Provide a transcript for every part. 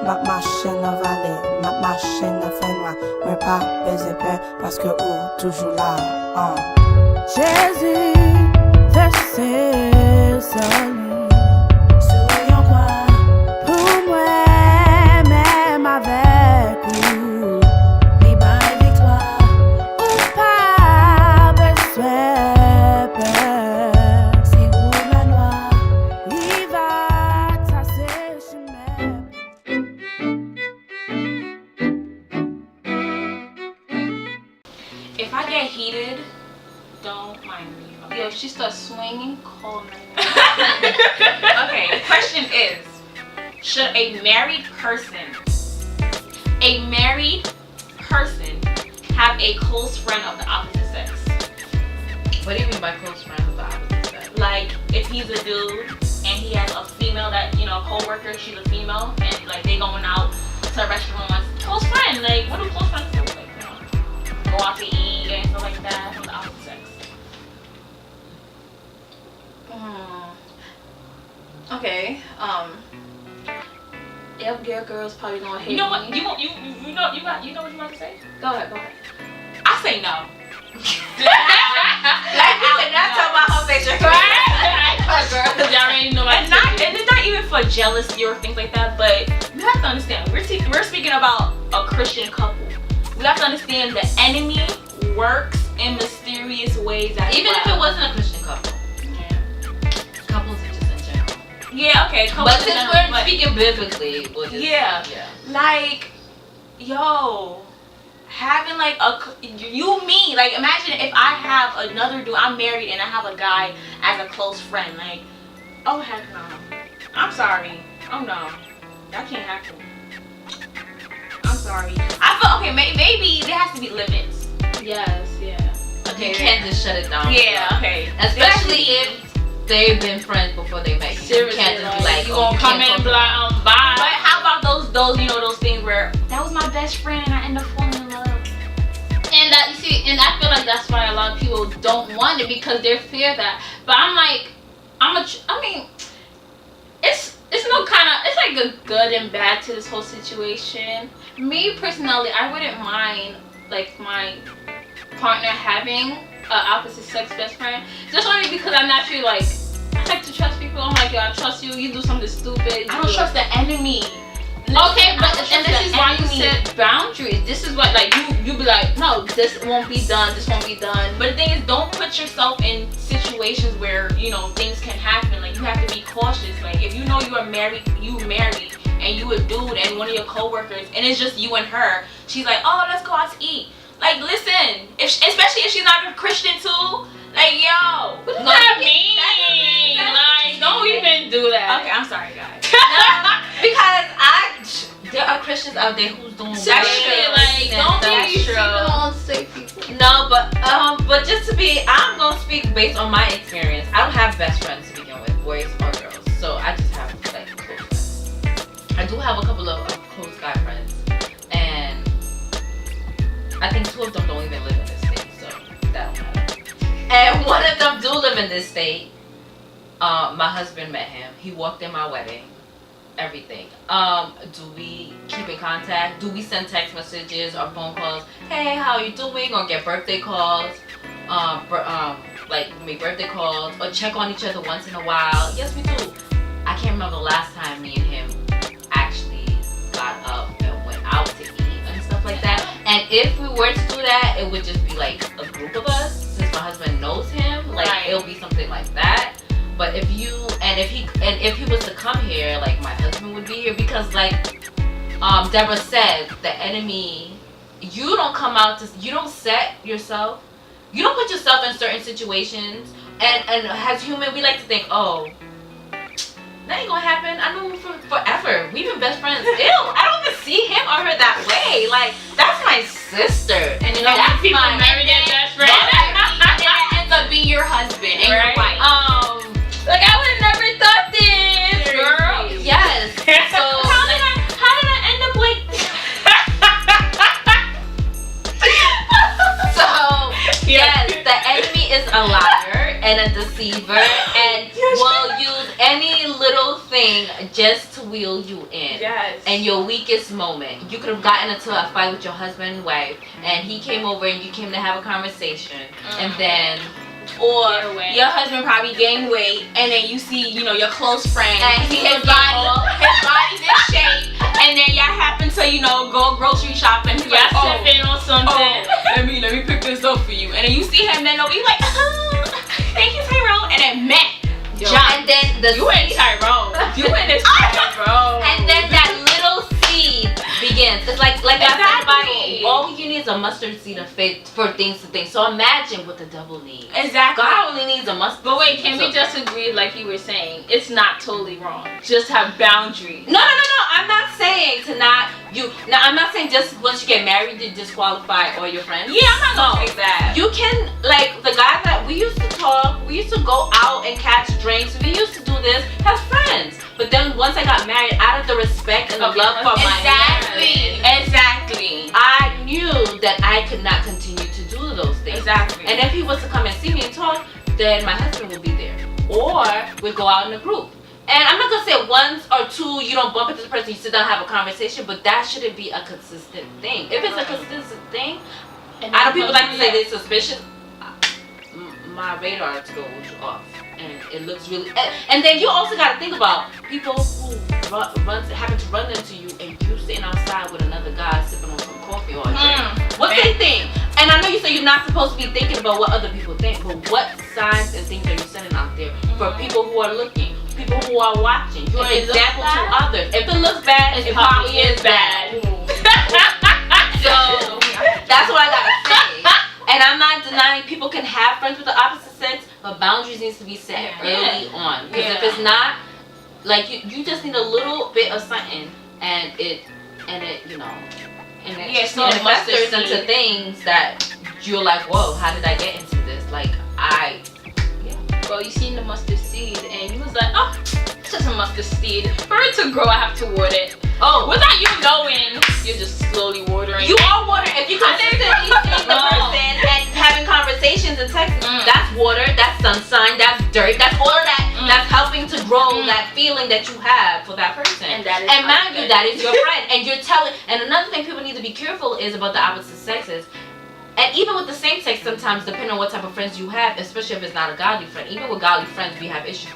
ma machine à valer, ma machine à faire noir. Mais pas baiser peur parce que ou toujours là. Jésus, c'est salut. Soyons quoi pour moi, même avec vous. Libre et victoire, ou pas besoin peur. C'est où la loi, il va tasser chemin. If I get heated, don't mind me. Okay? Yo, if she starts swinging, call me. Okay, the question is, should a married person have a close friend of the opposite sex? What do you mean by close friend of the opposite sex? Like, if he's a dude and he has a female that, you know, a co-worker, she's a female, and like they going out to restaurants, close friend, like what do close friends do? Like, you know, go out to eat and stuff like that from the opposite sex. Okay. Your girl's probably gonna hate You know what? me. You know what you about to say? Go ahead. I say no. Like you did not talk about her face, Right? Y'all already know. And it's not even for jealousy or things like that, but you have to understand, we're speaking about a Christian couple. We have to understand the enemy works in mysterious ways. Even if it wasn't a Christian couple. Couples are just in general. Yeah, okay. But since we're speaking biblically, we'll just, yeah. Like, yo, having like like imagine if I have another dude, I'm married and I have a guy as a close friend, like, oh heck no. I'm sorry. Oh no. That can't happen. I'm sorry. I feel okay, maybe there has to be limits. Yes, yeah. You can't just shut it down. Yeah, okay. Especially if they've been friends before they met you. Seriously, You can't just be like, you oh, gonna you come can't in and talk be like, about bye. But how about those you know, those things where that was my best friend and I end up falling in love. And that you see, and I feel like that's why a lot of people don't want it, because they fear that. But I'm like, I mean, it's no kind of, it's like a good and bad to this whole situation. Me personally, I wouldn't mind like my partner having an opposite sex best friend, just only because I'm naturally like, I like to trust people. I'm like, yo, I trust you. You do something stupid. I don't trust the enemy. Okay, but Listen, and this is why you enemy. set boundaries. This is what, like, you be like, no, this won't be done. This won't be done. But the thing is, don't put yourself in situations where, you know, things can happen. Like, you have to be cautious. Like, if you know you married, and you a dude and one of your coworkers, and it's just you and her, she's like, oh, let's go out to eat. Like, listen, especially if she's not a Christian too, like, yo, what does that mean? Like, don't even do that. Okay, I'm sorry, guys. because there are Christians out there who's doing Seriously, like, don't be sleeping on safe people. No, but just to be, I'm gonna speak based on my experience. I don't have best friends to begin with, boys or girls. So I just have like close friends. I do have a couple of close guy friends, and I think 2 of them don't even live in this state, so that don't matter. And 1 of them do live in this state. My husband met him. He walked in my wedding. Everything. Do we keep in contact? Do we send text messages or phone calls? Hey, how you doing? Or get birthday calls? Like make birthday calls or check on each other once in a while? Yes, we do. I can't remember the last time me and him actually got up and went out to eat and stuff like that. And if we were to do that, it would just be like a group of us. Since my husband knows him, like it'll be something like that. But if he was to come here, like my husband would be here, because like Deborah said, the enemy, you don't put yourself in certain situations, and as human we like to think, oh, that ain't gonna happen. I know him for forever. We've been best friends. Ew, I don't even see him or her that way. Like, that's my sister, and you know, that's people my marry their best friend. and that ends up being your husband and your wife. Like, I would have never thought this, girl. Yes. So how did I end up like so yes, the enemy is a liar and a deceiver, and will use any little thing just to wheel you in. Yes. And your weakest moment. You could have gotten into a fight with your husband and wife, and he came over and you came to have a conversation, and then. Or your husband probably gained weight, and then you see, your close friend, And see his body's in shape, and then y'all happen to, go grocery shopping. He's like, sipping on something. let me pick this up for you. And then you see him, then over, you like, thank you, Tyrone. And then Matt, And then you ain't Tyrone. You ain't this Tyrone. And then that little seed begins. It's like Exactly. all you need is a mustard seed of faith for things to think. So imagine what the devil needs. Exactly. God only needs a mustard. But wait, seed. can we just agree, like you were saying, it's not totally wrong. Just have boundaries. No. I'm not saying to not you. No, I'm not saying just once you get married you disqualify all your friends. Yeah, I'm not gonna take that. You can, like the guys that we used to talk, we used to go out and catch drinks. We used to do this as friends. But then once I got married, out of the respect and the love for my marriage, Exactly. I knew that I could not continue to do those things. Exactly. And if he was to come and see me and talk, then my husband will be there. Or we'd go out in a group. And I'm not gonna say once or two you don't bump into the person, you sit down and have a conversation, but that shouldn't be a consistent thing. If it's a consistent thing, I know people like to say they're suspicious. My radar goes off, and it looks really. And then you also got to think about people who happen to run into you, and you sitting outside with another guy sipping on some coffee or a drink. What they think? And I know you say you're not supposed to be thinking about what other people think, but what signs and things are you sending out there for people who are looking, people who are watching? You're an example to others. If it looks bad, it probably is bad. So that's what I gotta say. And I'm not denying people can have friends with the opposite sex, but boundaries needs to be set early on. Because if it's not, like you just need a little bit of something, and it festers into things that you're like, whoa, how did I get into this? Like Well, you seen the mustard seed, and you was like, oh, it's just a mustard seed. For it to grow, I have to water it. Oh, Without you knowing, you're just slowly watering. you are water. If you consistently seeing the person and having conversations and texting, that's water, that's sunshine, that's dirt, that's all of that. That's helping to grow that feeling that you have for that person. And that is mind you, that is your friend. And you're telling. And another thing people need to be careful is about the opposite sexes. And even with the same sex, sometimes depending on what type of friends you have, especially if it's not a godly friend, even with godly friends, we have issues.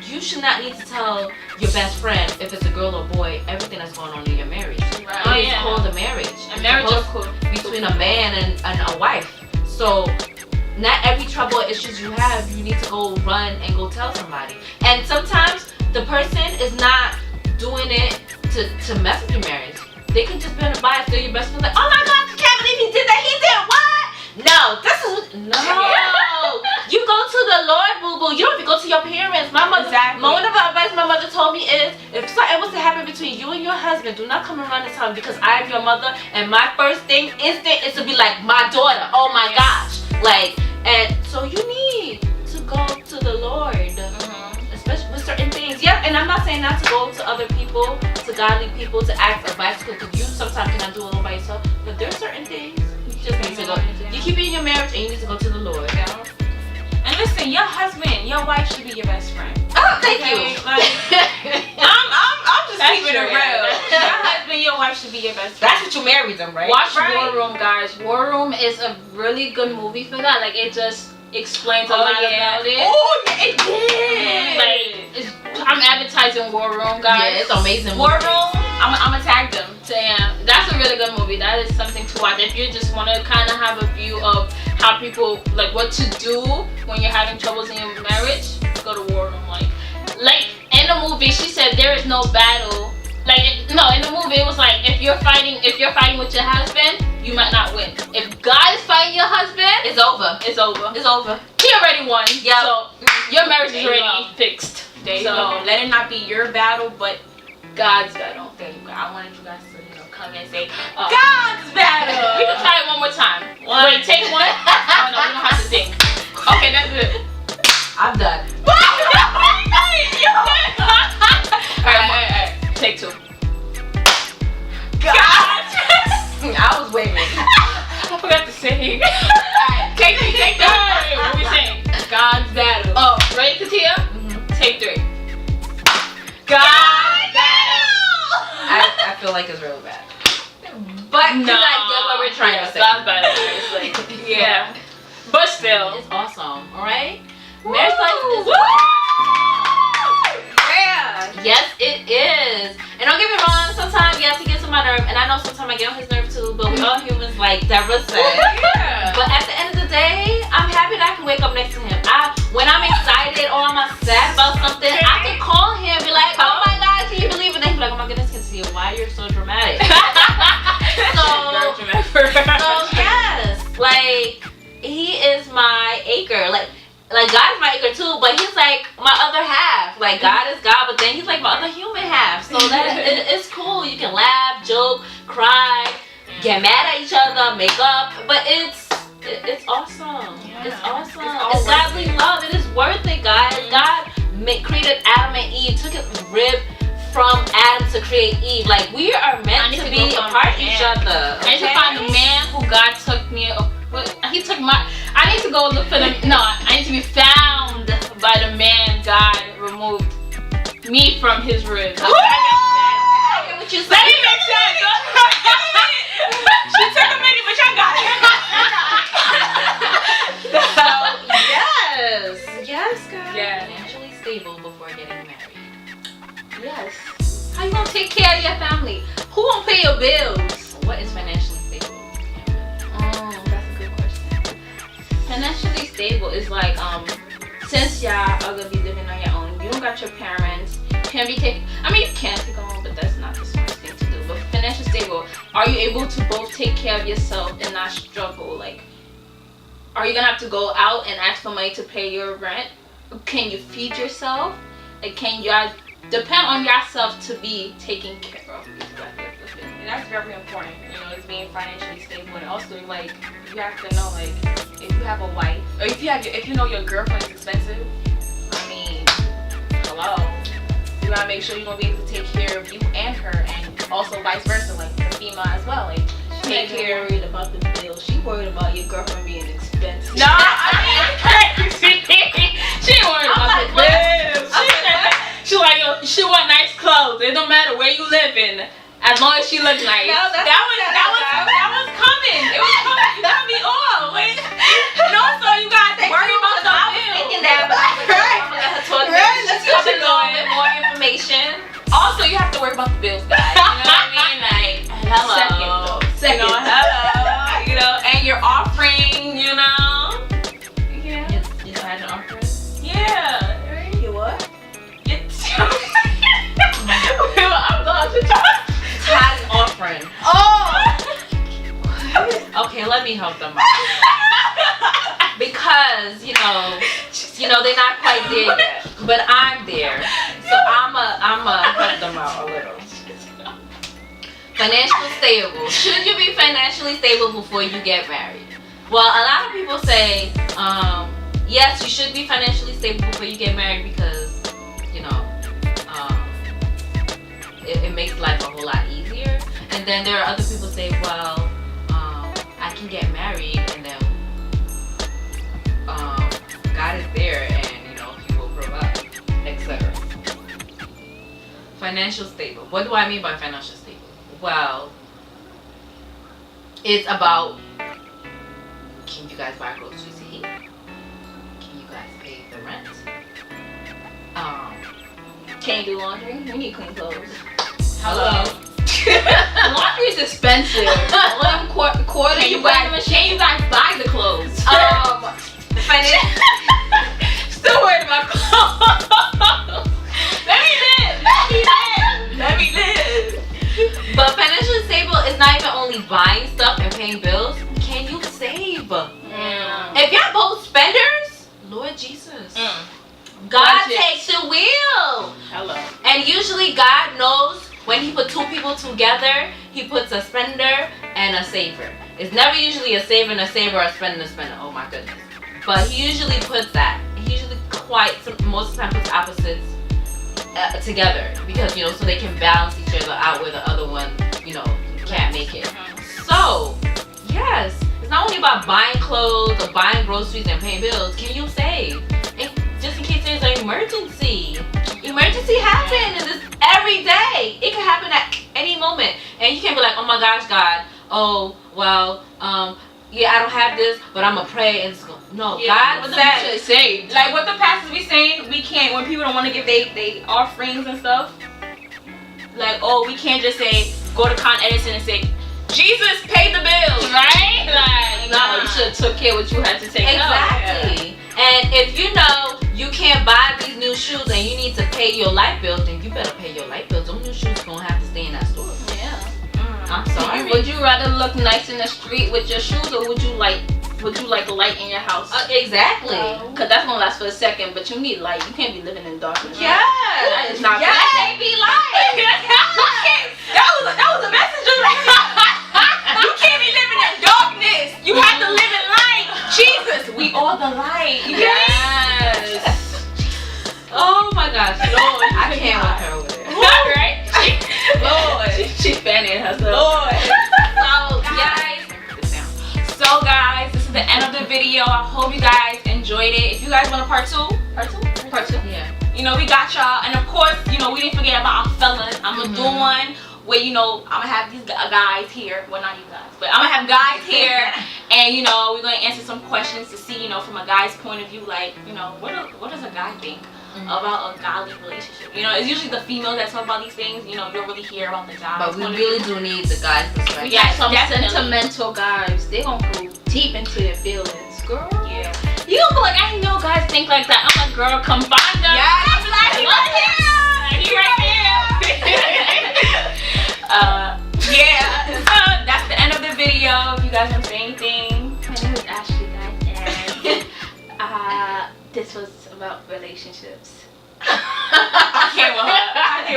You should not need to tell your best friend, if it's a girl or boy, everything that's going on in your marriage. Right. It's called a marriage. A marriage is cool. Between a man and a wife. So not every trouble or issues you have, you need to go run and go tell somebody. And sometimes the person is not doing it to mess with your marriage. They can just be on the bias, they're your best friend, like, oh my God, I can't believe he did that. He did what? No. You go to the Lord, boo-boo. You don't even go to your parents. My mother, one of the advice my mother told me is, if something was to happen between you and your husband, do not come and run and tell him, because I am your mother, and my first instinct is to be like, my daughter. Oh my gosh. Like, and so you need to go to the Lord. Especially with certain things. Yeah, and I'm not saying not to go to other people, to godly people, to ask advice, because you sometimes cannot do it all by yourself. But there are certain things you just need to go. You keep it in your marriage, and you need to go to the Lord. Yeah. And listen, your husband, your wife should be your best friend. Oh, thank you. Like, I'm just keeping it real. Your husband, your wife should be your best friend. That's what you married them, right? Watch War Room, guys. War Room is a really good movie for that. Like, it just explains a lot about it. Oh, yeah, it did. Like, I'm advertising War Room, guys. Yeah, it's amazing. War Room, I'm gonna tag them. Damn, that's a really good movie. That is something to watch. If you just want to kind of have a view of how people, like, what to do when you're having troubles in your marriage, go to War Room. Like in the movie, she said there is no battle. No, in the movie it was like, if you're fighting with your husband, you might not win. If God is fighting your husband, it's over. It's over. It's over. He already won. Yeah. So your marriage is already fixed. There you go. Let it not be your battle, but God's battle. there you go. I wanted you guys to, come and say, God's battle. We can try it one more time. Wait, take one. Oh no, we don't have to think. Okay, that's it. I'm done. Alright. Take two. God. I was waiting. I forgot to sing. Alright, take that. What are we saying? God's battle. Oh, ready? Katia? Take 3. God damn! I feel like it's real bad. But No. I get what we're trying to say. That's bad. It's like, yeah. But still. It's awesome, alright? Marriage life is yeah. Yes, it is. And don't get me wrong, sometimes yes, he gets on my nerve, and I know sometimes I get on his nerve too, but we all humans, like Deborah said. Yeah. But at the end of the day, I'm happy that I can wake up next to him. When I'm excited or I'm sad about something, I can call him and be like, oh my God, can you believe it? And he'd be like, oh my goodness, Katia, why you're so dramatic? So yes, like he is my anchor. Like God's my anchor too, but he's like my other half. Like God is God, but then he's like my other human half. So that it's cool. You can laugh, joke, cry, get mad at each other, make up, but it's awesome. Yeah. It's awesome. It's It's godly love. It is worth it, guys. God created Adam and Eve, took a rib from Adam to create Eve. Like we are meant to be a part of each other. I need to find the man who God took me. He took my. I need to go look for them. No, I need to be found by the man God removed me from his ribs. I get what you said. That didn't make sense. She took a minute, but y'all got it. So yes, guys. Yeah. Financially stable before getting married. Yes. How you gonna take care of your family? Who gonna pay your bills? What is financially stable? That's a good question. Financially stable is like since y'all are gonna be living on your own, you don't got your parents. Can be taken. I mean, you can take them home, but that's not the smartest thing to do. But financially stable, are you able to both take care of yourself and not struggle? Like, are you gonna have to go out and ask for money to pay your rent? Can you feed yourself? Like, can y'all depend on yourself to be taken care of? And that's very important, you know, is being financially stable. And also, like, you have to know, like, if you have a wife, or if you know your girlfriend is expensive, I mean, hello, you gotta make sure you're gonna be able to take care of you and her, and also vice versa, like the female as well, like take care. Worried about the bill. She worried about your girlfriend being expensive. No, I mean, She ain't worried about the bills. She like, yo, she want nice clothes. It don't matter where you live in, as long as she look nice. that was coming. It was coming. You got me all. Wait. No, so you gotta worry about the bills. Thinking that, but I'm gonna let her talk. Let's Come get a little bit more information. Also, you have to worry about the bills, guys. You know what I mean? Like, hello. Second. You know, hello. You know, and your offering, you know. Yeah. You had an offering? Yeah. You what? It's I'm going to Tithe and offering. Oh! Okay, let me help them out. Because, you know, they're not quite there yet. But I'm there. So I'ma help them out a little. Financially stable. Should you be financially stable before you get married? Well, a lot of people say, yes, you should be financially stable before you get married because, you know, it makes life a whole lot easier. And then there are other people who say, well, I can get married and then God is there and, you know, He will provide, etc. Financial stable. What do I mean by financial stable? Well, it's about, can you guys buy groceries to eat? Can you guys pay the rent? Can you do laundry? We need clean clothes. Hello. Laundry is expensive. One quarter. Can you guys buy the clothes? Still worried about clothes. Let me live. But financially stable is not even only buying stuff and paying bills. Can you save? If y'all both spenders, Lord Jesus. God Budget. takes the wheel. Hello. And usually God knows when He put two people together, He puts a spender and a saver. It's never usually a saver and a saver or a spender and a spender. Oh my goodness. But He usually puts that. He usually most of the time puts opposites together because, you know, so they can balance each other out where the other one, you know, can't make it. So, yes, it's not only about buying clothes or buying groceries and paying bills. Can you save? And just in case there's any in this every day. It can happen at any moment, and you can't be like, oh my gosh, God. Oh well, yeah, I don't have this, but I'm gonna pray and it's gonna. No, Yeah, God what said. like what the pastors be saying, we can't, when people don't want to give they offerings and stuff, like, oh, we can't just say, go to Con Edison and say, Jesus paid the bills, right? Like, No, you should have took care of what you had to take care of. Exactly. And if you know you can't buy these new shoes and you need to pay your light bill, then you better pay your light bill. Those new shoes gonna have to stay in that store. Yeah. I'm sorry. Would you rather look nice in the street with your shoes, or would you like light in your house? Exactly. Cause that's gonna last for a second, but you need light. You can't be living in darkness. Yeah. That is not yeah. good. Can't be lying. that was a message right there. You can't be living in darkness. You have to live in light. Jesus, we are the light. Yes. Oh my gosh, Lord, I can't with her over there. Right? Lord, she's fanning herself. Lord. So guys, this is the end of the video. I hope you guys enjoyed it. If you guys want a part two, Yeah. you know, we got y'all. And of course, you know, we didn't forget about our fellas. I'm gonna do one where, you know, I'm gonna have these guys here. Well, not you guys, but I'm gonna have guys here, and you know, we're gonna answer some questions to see, you know, from a guy's point of view, like, you know, what does a guy think about a godly relationship? You know, it's usually the females that talk about these things. You know, you don't really hear about the guys. But we really do need the guys' perspective. We got some definitely. sentimental guys. They gonna go deep into their feelings, girl. Yeah. You don't feel like I know guys think like that. I'm like, girl, come find them. Yeah, I'm like, he right here. He right here. Yeah. So that's the end of the video. If you guys want to say anything. My name is Ashley, guys, and this was about relationships. I can't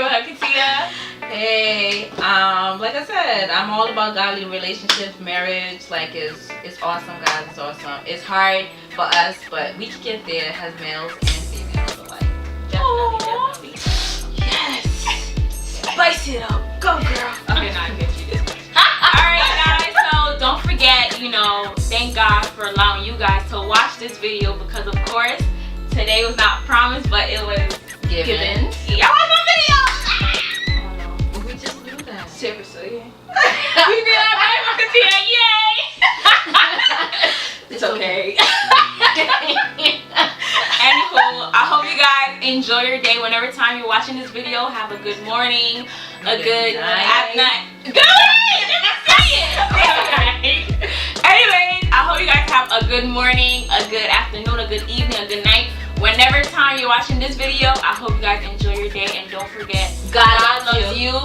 with her. Katia. Hey, like I said, I'm all about godly relationships, marriage. Like, it's awesome, guys. It's awesome. It's hard for us, but we can get there as males and females alike. Definitely. Yes. Spice it up. Go, girl. Okay, now I get you this. Alright, guys. So don't forget, you know, thank God for allowing you guys to watch this video, because of course, today was not promised, but it was Given. Y'all watch my video. Well, we just knew that. Seriously. We did our right with Katia. Yay. It's okay. Anywho, I hope you guys enjoy your day. Whenever time you're watching this video, have a good morning, a good night. Good night. Say it. Anyways, I hope you guys have a good morning, a good afternoon, a good evening, a good night. Whenever time you're watching this video, I hope you guys enjoy your day, and don't forget, God loves you.